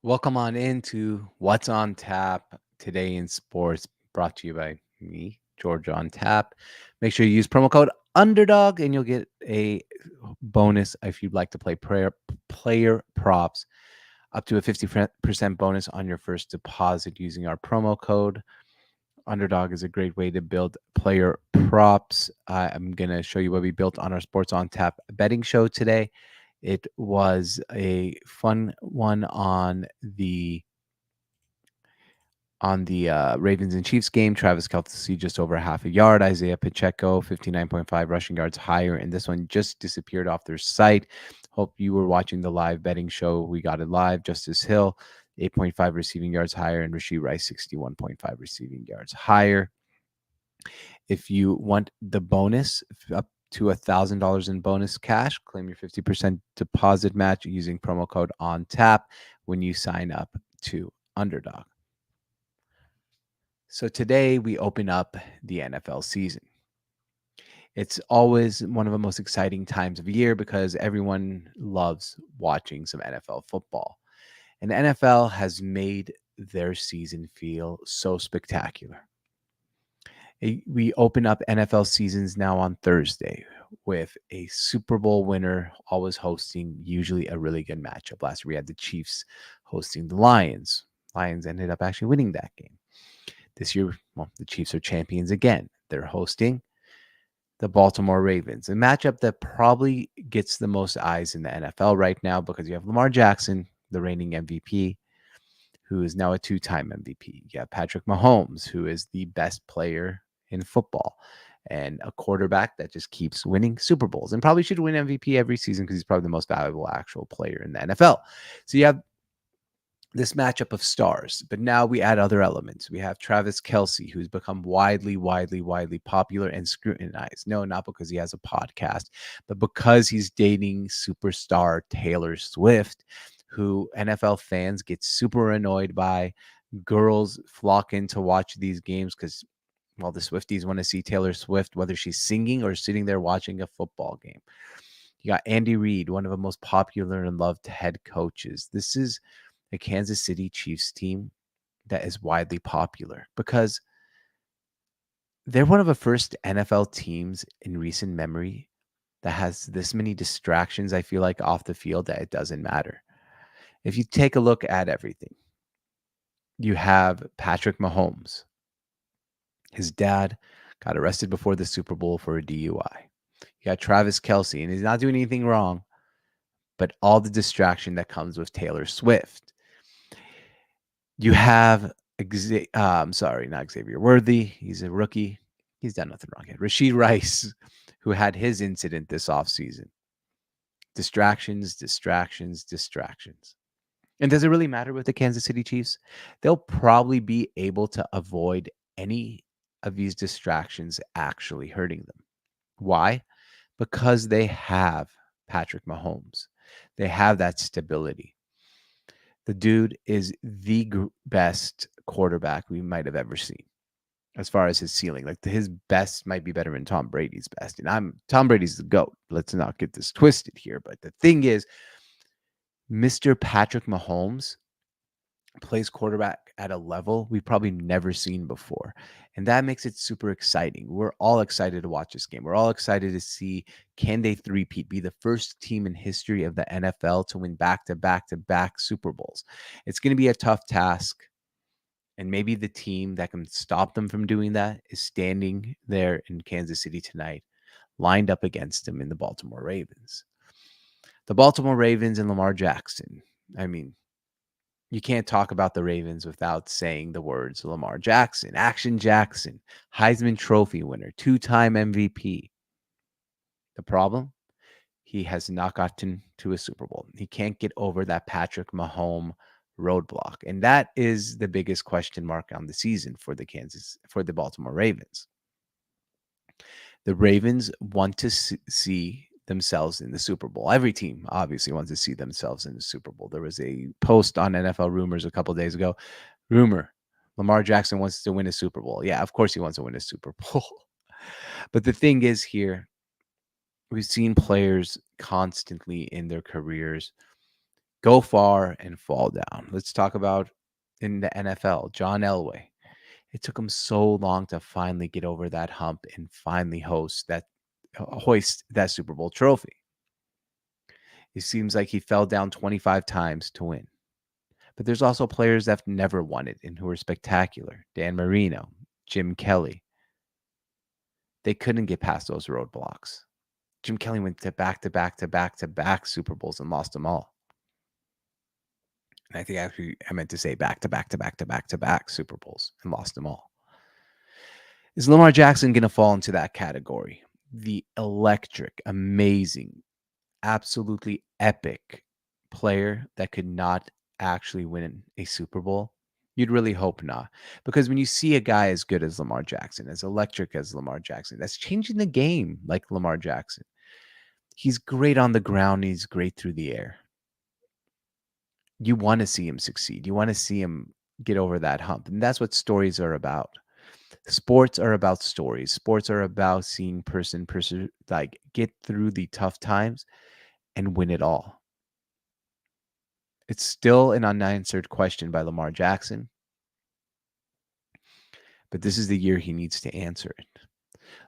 Welcome on into What's on Tap today in sports, brought to you by me, George on Tap. Make sure you use promo code Underdog, and you'll get a bonus if you'd like to play player props, up to a 50% bonus on your first deposit using our promo code. Underdog is a great way to build player props. I'm going to show you what we built on our Sports on Tap betting show today. It was a fun one on the Ravens and Chiefs game. Travis Kelce just over half a yard. Isaiah Pacheco 59.5 rushing yards higher, and this one just disappeared off their site. Hope you were watching the live betting show. We got it live. Justice Hill 8.5 receiving yards higher, and Rashee Rice 61.5 receiving yards higher. If you want the bonus, up to $1,000 in bonus cash, claim your 50% deposit match using promo code on tap when you sign up to Underdog. So today we open up the NFL season. It's always one of the most exciting times of year because everyone loves watching some NFL football. And the NFL has made their season feel so spectacular. We open up NFL seasons now on Thursday with a Super Bowl winner always hosting usually a really good matchup. Last year we had the Chiefs hosting the Lions. Lions ended up actually winning that game. This year, well, the Chiefs are champions again. They're hosting the Baltimore Ravens, a matchup that probably gets the most eyes in the NFL right now because you have Lamar Jackson, the reigning MVP, who is now a two-time MVP. You have Patrick Mahomes, who is the best player in football and a quarterback that just keeps winning Super Bowls and probably should win MVP every season because he's probably the most valuable actual player in the NFL. So you have this matchup of stars, but now we add other elements. We have Travis Kelce, who's become widely popular and scrutinized. No, not because he has a podcast, but because he's dating superstar Taylor Swift, who NFL fans get super annoyed by. Girls flock in to watch these games because, well, the Swifties want to see Taylor Swift, whether she's singing or sitting there watching a football game. You got Andy Reid, one of the most popular and loved head coaches. This is a Kansas City Chiefs team that is widely popular because they're one of the first NFL teams in recent memory that has this many distractions, I feel like, off the field that it doesn't matter. If you take a look at everything, you have Patrick Mahomes. His dad got arrested before the Super Bowl for a DUI. You got Travis Kelce, and he's not doing anything wrong, but all the distraction that comes with Taylor Swift. You have, not Xavier Worthy. He's a rookie. He's done nothing wrong yet. Rashee Rice, who had his incident this offseason. Distractions, distractions, distractions. And does it really matter with the Kansas City Chiefs? They'll probably be able to avoid any of these distractions actually hurting them. Why? Because they have Patrick Mahomes. They have that stability. The dude is the best quarterback we might have ever seen as far as his ceiling. Like his best might be better than Tom Brady's best. And Tom Brady's the GOAT. Let's not get this twisted here. But the thing is, Mr. Patrick Mahomes plays quarterback at a level we've probably never seen before. And that makes it super exciting. We're all excited to watch this game. We're all excited to see, can they three-peat, be the first team in history of the NFL to win back-to-back-to-back Super Bowls. It's going to be a tough task. And maybe the team that can stop them from doing that is standing there in Kansas City tonight, lined up against them in the Baltimore Ravens. The Baltimore Ravens and Lamar Jackson. I mean, you can't talk about the Ravens without saying the words Lamar Jackson, Action Jackson, Heisman Trophy winner, two-time MVP. The problem? He has not gotten to a Super Bowl. He can't get over that Patrick Mahomes roadblock. And that is the biggest question mark on the season for the Baltimore Ravens. The Ravens want to see themselves in the Super Bowl. Every team obviously wants to see themselves in the Super Bowl. There was a post on NFL Rumors a couple of days ago. Rumor, Lamar Jackson wants to win a Super Bowl. Yeah, of course he wants to win a Super Bowl. But the thing is here, we've seen players constantly in their careers Go far and fall down. Let's talk about in the NFL, John Elway. It took him so long to finally get over that hump and finally hoist that Super Bowl trophy. It seems like he fell down 25 times to win. But there's also players that have never won it and who are spectacular. Dan Marino, Jim Kelly. They couldn't get past those roadblocks. Jim Kelly went to back Super Bowls and lost them all. And I think actually I meant to say back Super Bowls and lost them all. Is Lamar Jackson going to fall into that category? The electric, amazing, absolutely epic player that could not actually win a Super Bowl? You'd really hope not. Because when you see a guy as good as Lamar Jackson, as electric as Lamar Jackson, that's changing the game like Lamar Jackson. He's great on the ground. He's great through the air. You want to see him succeed. You want to see him get over that hump. And that's what stories are about. Sports are about stories. Sports are about seeing person like get through the tough times and win it all. It's still an unanswered question by Lamar Jackson, but this is the year he needs to answer it.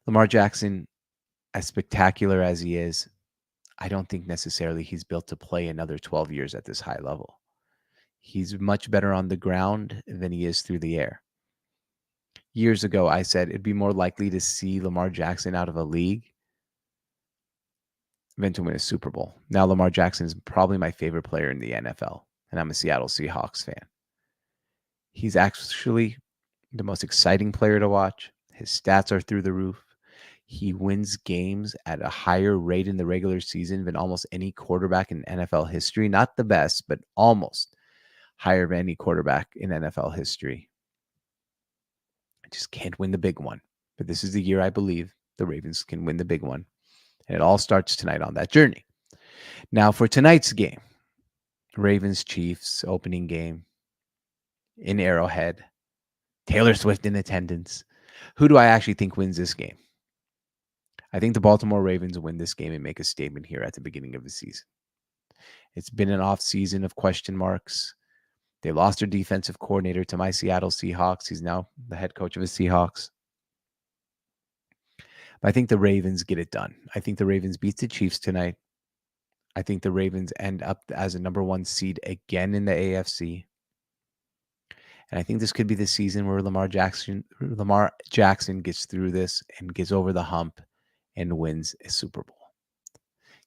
Lamar Jackson, as spectacular as he is, I don't think necessarily he's built to play another 12 years at this high level. He's much better on the ground than he is through the air. Years ago, I said it'd be more likely to see Lamar Jackson out of a league than to win a Super Bowl. Now, Lamar Jackson is probably my favorite player in the NFL, and I'm a Seattle Seahawks fan. He's actually the most exciting player to watch. His stats are through the roof. He wins games at a higher rate in the regular season than almost any quarterback in NFL history. Not the best, but almost higher than any quarterback in NFL history. I just can't win the big one. But this is the year I believe the Ravens can win the big one. And it all starts tonight on that journey. Now, for tonight's game, Ravens-Chiefs opening game in Arrowhead. Taylor Swift in attendance. Who do I actually think wins this game? I think the Baltimore Ravens win this game and make a statement here at the beginning of the season. It's been an off season of question marks. They lost their defensive coordinator to my Seattle Seahawks. He's now the head coach of the Seahawks. But I think the Ravens get it done. I think the Ravens beat the Chiefs tonight. I think the Ravens end up as a number 1 seed again in the AFC. And I think this could be the season where Lamar Jackson gets through this and gets over the hump and wins a Super Bowl.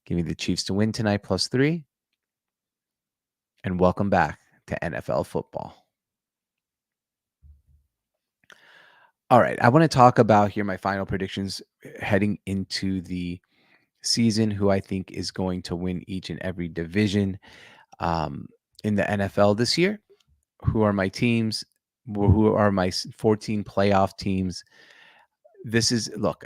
Give me the Chiefs to win tonight +3. And welcome back to NFL football. All right, I want to talk about here my final predictions heading into the season, who I think is going to win each and every division in the NFL this year. Who are my teams? Who are my 14 playoff teams? This is, look,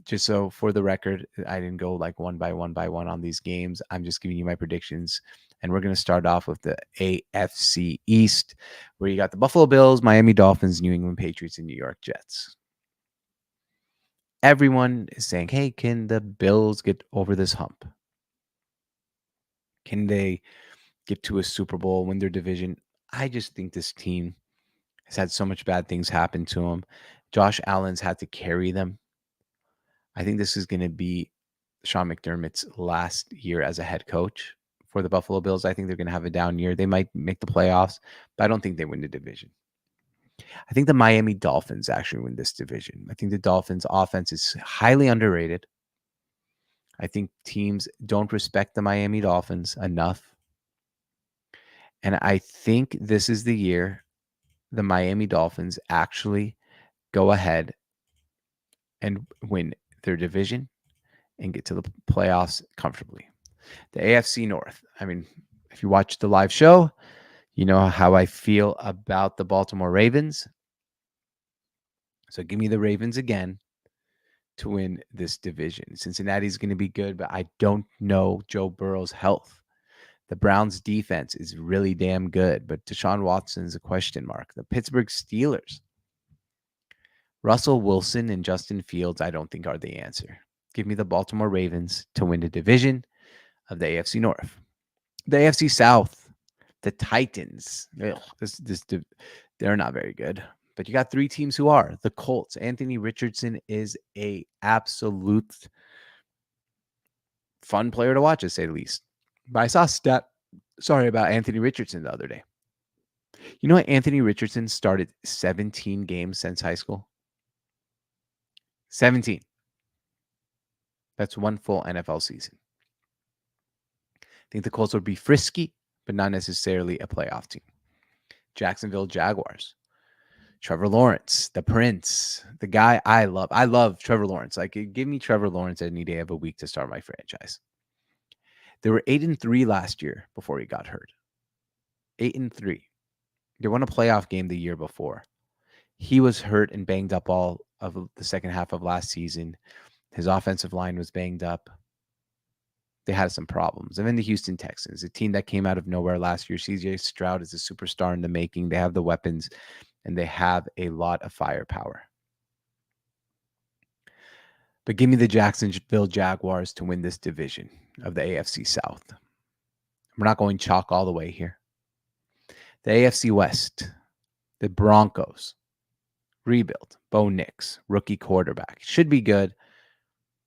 just so for the record, I didn't go like one by one on these games. I'm just giving you my predictions. And we're going to start off with the AFC East, where you got the Buffalo Bills, Miami Dolphins, New England Patriots, and New York Jets. Everyone is saying, hey, can the Bills get over this hump? Can they get to a Super Bowl, win their division? I just think this team has had so much bad things happen to them. Josh Allen's had to carry them. I think this is going to be Sean McDermott's last year as a head coach for the Buffalo Bills. I think they're going to have a down year. They might make the playoffs, but I don't think they win the division. I think the Miami Dolphins actually win this division. I think the Dolphins' offense is highly underrated. I think teams don't respect the Miami Dolphins enough. And I think this is the year the Miami Dolphins actually go ahead and win their division and get to the playoffs comfortably. The AFC North. I mean, if you watch the live show, you know how I feel about the Baltimore Ravens. So give me the Ravens again to win this division. Cincinnati's going to be good, but I don't know Joe Burrow's health. The Browns' defense is really damn good, but Deshaun Watson is a question mark. The Pittsburgh Steelers. Russell Wilson and Justin Fields, I don't think are the answer. Give me the Baltimore Ravens to win the division of the AFC North. The AFC South, the Titans. They're not very good. But you got three teams who are. The Colts. Anthony Richardson is a absolute fun player to watch, to say the least. But I saw a stat, about Anthony Richardson the other day. You know what? Anthony Richardson started 17 games since high school. 17. That's one full NFL season. I think the Colts would be frisky, but not necessarily a playoff team. Jacksonville Jaguars. Trevor Lawrence, the Prince, the guy I love. I love Trevor Lawrence. Like, give me Trevor Lawrence any day of a week to start my franchise. They were 8-3 last year before he got hurt. 8-3. They won a playoff game the year before. He was hurt and banged up all of the second half of last season. His offensive line was banged up. They had some problems. And then the Houston Texans, a team that came out of nowhere last year. CJ Stroud is a superstar in the making. They have the weapons, and they have a lot of firepower. But give me the Jacksonville Jaguars to win this division of the AFC South. We're not going chalk all the way here. The AFC West, the Broncos, rebuild. Bo Nix, rookie quarterback. Should be good,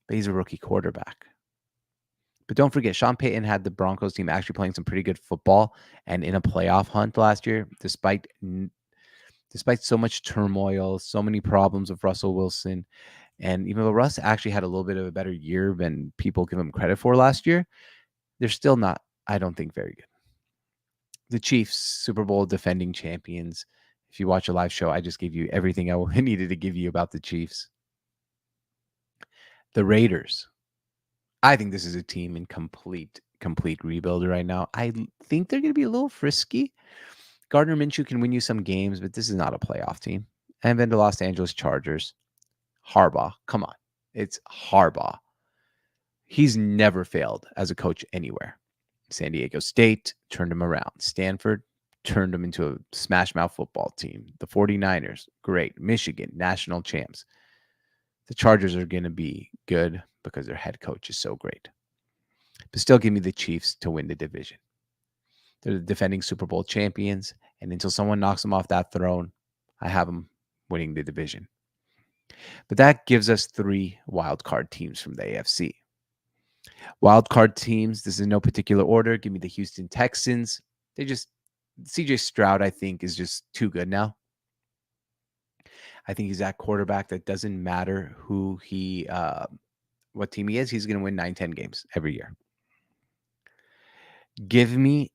but he's a rookie quarterback. But don't forget, Sean Payton had the Broncos team actually playing some pretty good football and in a playoff hunt last year, despite so much turmoil, so many problems with Russell Wilson. And even though Russ actually had a little bit of a better year than people give him credit for last year, they're still not, I don't think, very good. The Chiefs, Super Bowl defending champions. If you watch a live show, I just gave you everything I needed to give you about the Chiefs. The Raiders. I think this is a team in complete rebuild right now. I think they're going to be a little frisky. Gardner Minshew can win you some games, but this is not a playoff team. And then the Los Angeles Chargers. Harbaugh. Come on. It's Harbaugh. He's never failed as a coach anywhere. San Diego State turned him around. Stanford turned him into a smash mouth football team. The 49ers, great. Michigan, national champs. The Chargers are going to be good because their head coach is so great. But still give me the Chiefs to win the division. They're the defending Super Bowl champions, and until someone knocks them off that throne, I have them winning the division. But that gives us 3 wild card teams from the AFC. Wild card teams, this is in no particular order. Give me the Houston Texans. CJ Stroud, I think, is just too good now. I think he's that quarterback that doesn't matter what team he is. He's going to win 9-10 games every year. Give me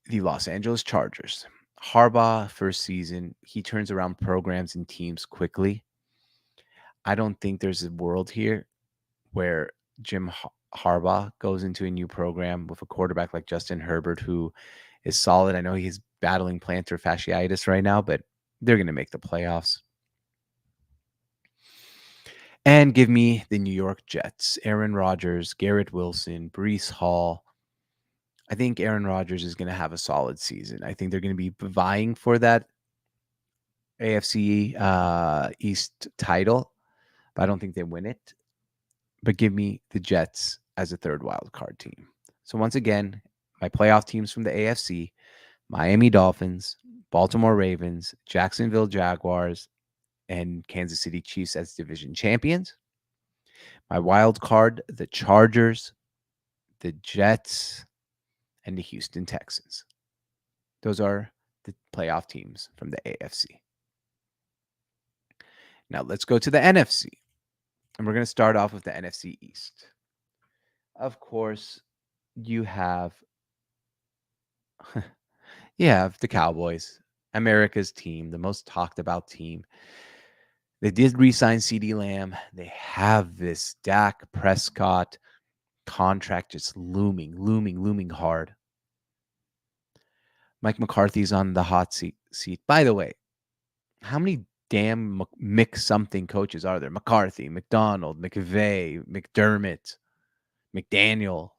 the Los Angeles Chargers. Harbaugh, first season, he turns around programs and teams quickly. I don't think there's a world here where Jim Harbaugh goes into a new program with a quarterback like Justin Herbert, who is solid. I know he's battling plantar fasciitis right now, but they're going to make the playoffs. And give me the New York Jets. Aaron Rodgers, Garrett Wilson, Breece Hall. I think Aaron Rodgers is going to have a solid season. I think they're going to be vying for that AFC East title, but I don't think they win it. But give me the Jets as a third wild card team. So once again, my playoff teams from the AFC, Miami Dolphins, Baltimore Ravens, Jacksonville Jaguars, and Kansas City Chiefs as division champions. My wild card, the Chargers, the Jets, and the Houston Texans. Those are the playoff teams from the AFC. Now let's go to the NFC. And we're going to start off with the NFC East. Of course, you have the Cowboys, America's team, the most talked about team. They did re-sign CeeDee Lamb. They have this Dak Prescott contract just looming hard. Mike McCarthy's on the hot seat. By the way, how many damn Mick something coaches are there? McCarthy, McDonald, McVay, McDermott, McDaniel.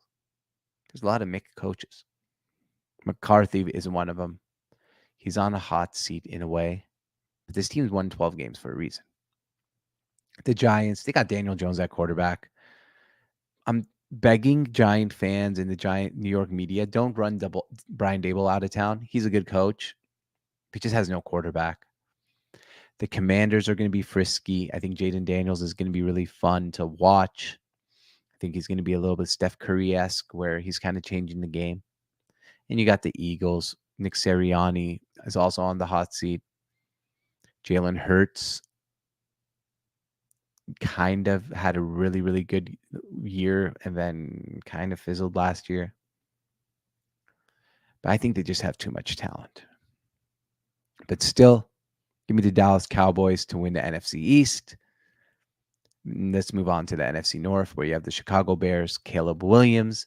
There's a lot of Mick coaches. McCarthy is one of them. He's on a hot seat in a way. But this team's won 12 games for a reason. The Giants, they got Daniel Jones at quarterback. begging Giant fans and the Giant New York media, don't run Brian Dable out of town. He's a good coach. He just has no quarterback. The Commanders are going to be frisky. I think Jaden Daniels is going to be really fun to watch. I think he's going to be a little bit Steph Curry-esque, where he's kind of changing the game. And you got the Eagles. Nick Sirianni is also on the hot seat. Jalen Hurts kind of had a really, really good year and then kind of fizzled last year. But I think they just have too much talent. But still, give me the Dallas Cowboys to win the NFC East. Let's move on to the NFC North, where you have the Chicago Bears, Caleb Williams,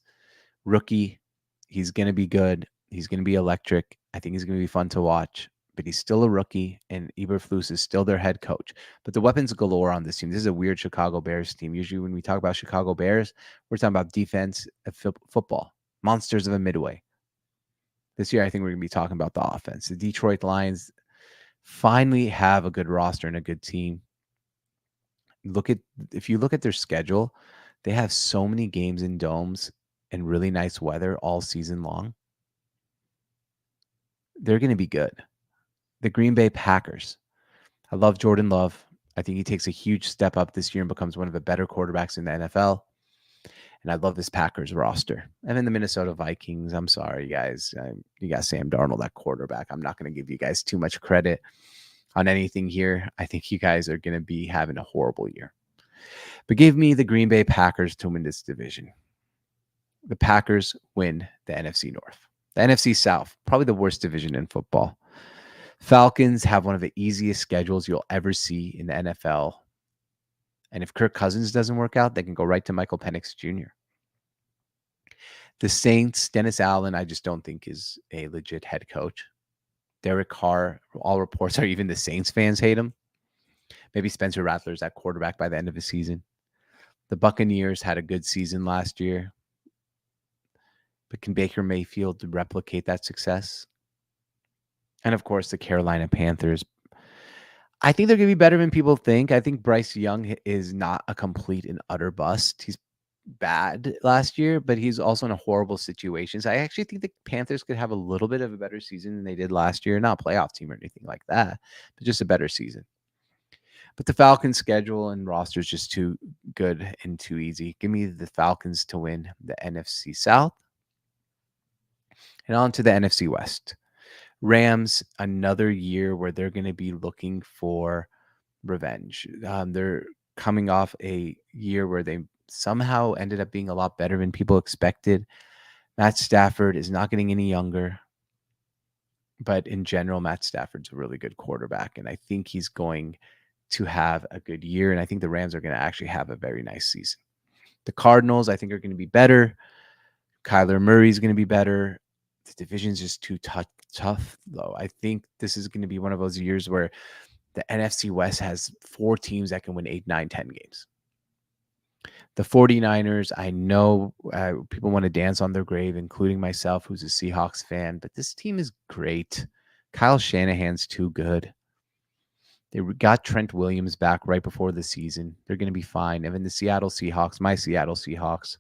rookie. He's going to be good. He's going to be electric. I think he's going to be fun to watch, but he's still a rookie, and Eberflus is still their head coach. But the weapons galore on this team. This is a weird Chicago Bears team. Usually when we talk about Chicago Bears, we're talking about defense of football, monsters of a midway. This year, I think we're going to be talking about the offense. The Detroit Lions finally have a good roster and a good team. If you look at their schedule, they have so many games in domes and really nice weather all season long. They're going to be good. The Green Bay Packers. I love Jordan Love. I think he takes a huge step up this year and becomes one of the better quarterbacks in the NFL. And I love this Packers roster. And then the Minnesota Vikings. I'm sorry, guys. You got Sam Darnold at quarterback. I'm not going to give you guys too much credit on anything here. I think you guys are going to be having a horrible year. But give me the Green Bay Packers to win this division. The Packers win the NFC North. The NFC South, probably the worst division in football. Falcons have one of the easiest schedules you'll ever see in the NFL. And if Kirk Cousins doesn't work out, they can go right to Michael Penix Jr. The Saints, Dennis Allen, I just don't think is a legit head coach. Derek Carr, all reports are even the Saints fans hate him. Maybe Spencer Rattler's at quarterback by the end of the season. The Buccaneers had a good season last year. But can Baker Mayfield replicate that success? And of course, the Carolina Panthers. I think they're going to be better than people think. I think Bryce Young is not a complete and utter bust. He's bad last year, but he's also in a horrible situation. So I actually think the Panthers could have a little bit of a better season than they did last year. Not a playoff team or anything like that, but just a better season. But the Falcons' schedule and roster is just too good and too easy. Give me the Falcons to win the NFC South. And on to the NFC West. Rams, another year where they're going to be looking for revenge. They're coming off a year where they somehow ended up being a lot better than people expected. Matt Stafford is not getting any younger. But in general, Matt Stafford's a really good quarterback. And I think he's going to have a good year. And I think the Rams are going to actually have a very nice season. The Cardinals, I think, are going to be better. Kyler Murray's going to be better. The division's just too tough, though. I think this is going to be one of those years where the NFC West has 4 teams that can win 8, 9, 10 games. The 49ers, I know people want to dance on their grave, including myself, who's a Seahawks fan, but this team is great. Kyle Shanahan's too good. They got Trent Williams back right before the season. They're going to be fine. And then the Seattle Seahawks, my Seattle Seahawks,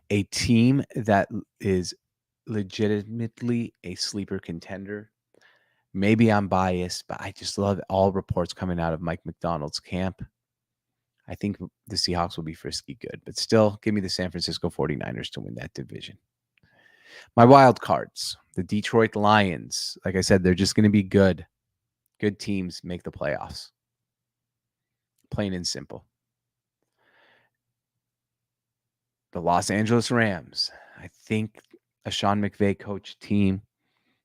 a team that is legitimately a sleeper contender. Maybe I'm biased, but I just love all reports coming out of Mike McDonald's camp. I think the Seahawks will be frisky good, but still give me the San Francisco 49ers to win that division. My wild cards, the Detroit Lions. Like I said, they're just going to be good. Good teams make the playoffs. Plain and simple. The Los Angeles Rams. I think a Sean McVay coach team.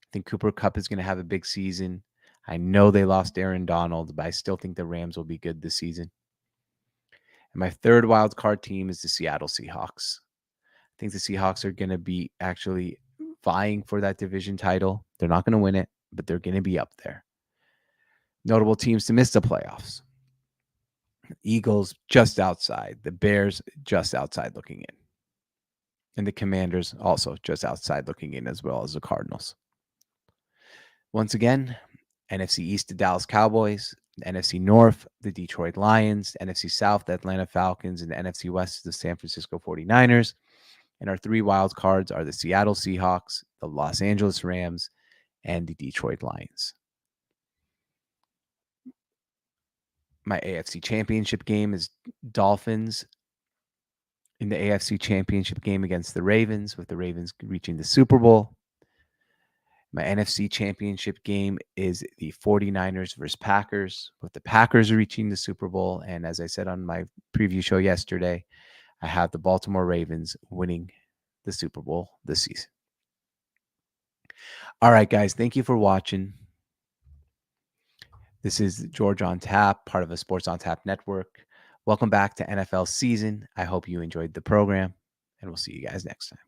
I think Cooper Kupp is going to have a big season. I know they lost Aaron Donald, but I still think the Rams will be good this season. And my third wild card team is the Seattle Seahawks. I think the Seahawks are going to be actually vying for that division title. They're not going to win it, but they're going to be up there. Notable teams to miss the playoffs. Eagles just outside. The Bears just outside looking in. And the Commanders also just outside looking in, as well as the Cardinals. Once again, NFC East, the Dallas Cowboys. The NFC North, the Detroit Lions, the NFC South, the Atlanta Falcons, and the NFC West, the San Francisco 49ers. And our three wild cards are the Seattle Seahawks, the Los Angeles Rams, and the Detroit Lions. My AFC Championship game is Dolphins in the AFC Championship game against the Ravens, with the Ravens reaching the Super Bowl. My NFC Championship game is the 49ers versus Packers, with the Packers reaching the Super Bowl. And as I said on my preview show yesterday, I have the Baltimore Ravens winning the Super Bowl this season. All right, guys, thank you for watching. This is George on Tap, part of a Sports on Tap network. Welcome back to NFL season. I hope you enjoyed the program, and we'll see you guys next time.